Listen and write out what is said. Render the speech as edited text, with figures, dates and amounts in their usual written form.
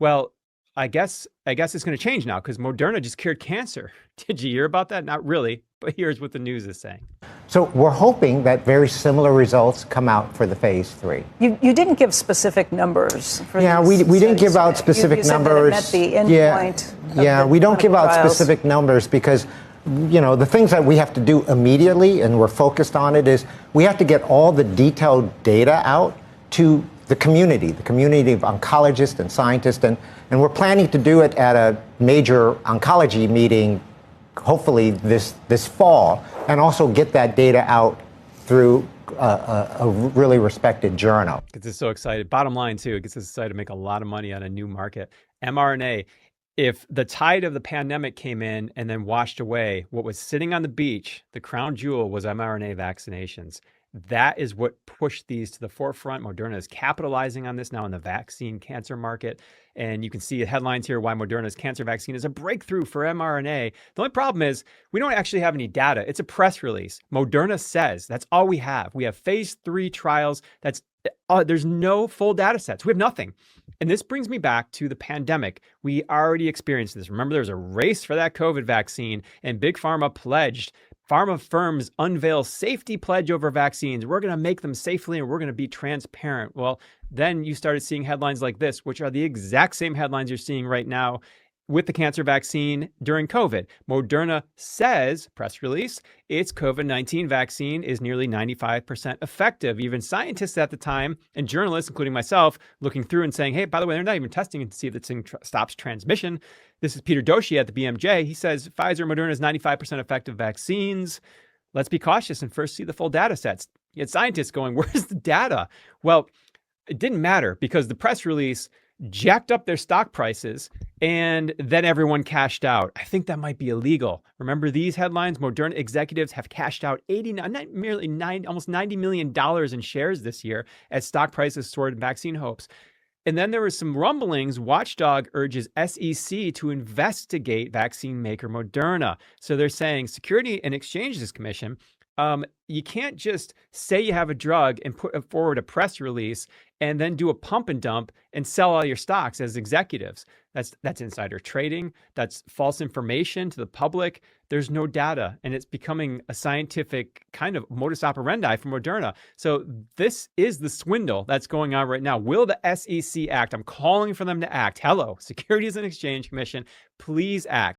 Well, I guess it's going to change now because Moderna just cured cancer. Did you hear about that? Not really, but here's what the news is saying. So we're hoping that very similar results come out for the phase 3. You didn't give specific numbers for Yeah, these we didn't give studies. out specific you said numbers. That it met the endpoint. Yeah, we don't give out trials. specific numbers because, the things that we have to do immediately, and we're focused on it, is we have to get all the detailed data out to the community of oncologists and scientists, and we're planning to do it at a major oncology meeting, hopefully this fall, and also get that data out through a really respected journal. Gets us so excited. Bottom line, too, it gets us excited to make a lot of money on a new market. mRNA. If the tide of the pandemic came in and then washed away, what was sitting on the beach, the crown jewel, was mRNA vaccinations. That is what pushed these to the forefront. Moderna is capitalizing on this now in the vaccine cancer market. And you can see the headlines here why Moderna's cancer vaccine is a breakthrough for mRNA. The only problem is we don't actually have any data. It's a press release. Moderna says that's all we have. We have phase 3 trials. There's no full data sets. We have nothing. And this brings me back to the pandemic. We already experienced this. Remember, there was a race for that COVID vaccine, and Big Pharma pledged. Pharma firms unveil safety pledge over vaccines. We're going to make them safely and we're going to be transparent. Well, then you started seeing headlines like this, which are the exact same headlines you're seeing right now with the cancer vaccine during COVID. Moderna says, press release, its COVID-19 vaccine is nearly 95% effective. Even scientists at the time and journalists, including myself, looking through and saying, hey, by the way, they're not even testing it to see if this thing stops transmission. This is Peter Doshi at the BMJ. He says Pfizer and Moderna is 95% effective vaccines. Let's be cautious and first see the full data sets. You had scientists going, where's the data? Well, it didn't matter because the press release jacked up their stock prices and then everyone cashed out. I think that might be illegal. Remember these headlines? Moderna executives have cashed out almost $90 million in shares this year as stock prices soared in vaccine hopes. And then there was some rumblings. Watchdog urges SEC to investigate vaccine maker Moderna. So they're saying Security and Exchanges Commission, you can't just say you have a drug and put forward a press release and then do a pump and dump and sell all your stocks as executives. That's insider trading. That's false information to the public. There's no data, and it's becoming a scientific kind of modus operandi for Moderna. So this is the swindle that's going on right now. Will the SEC act? I'm calling for them to act. Hello, Securities and Exchange Commission, please act.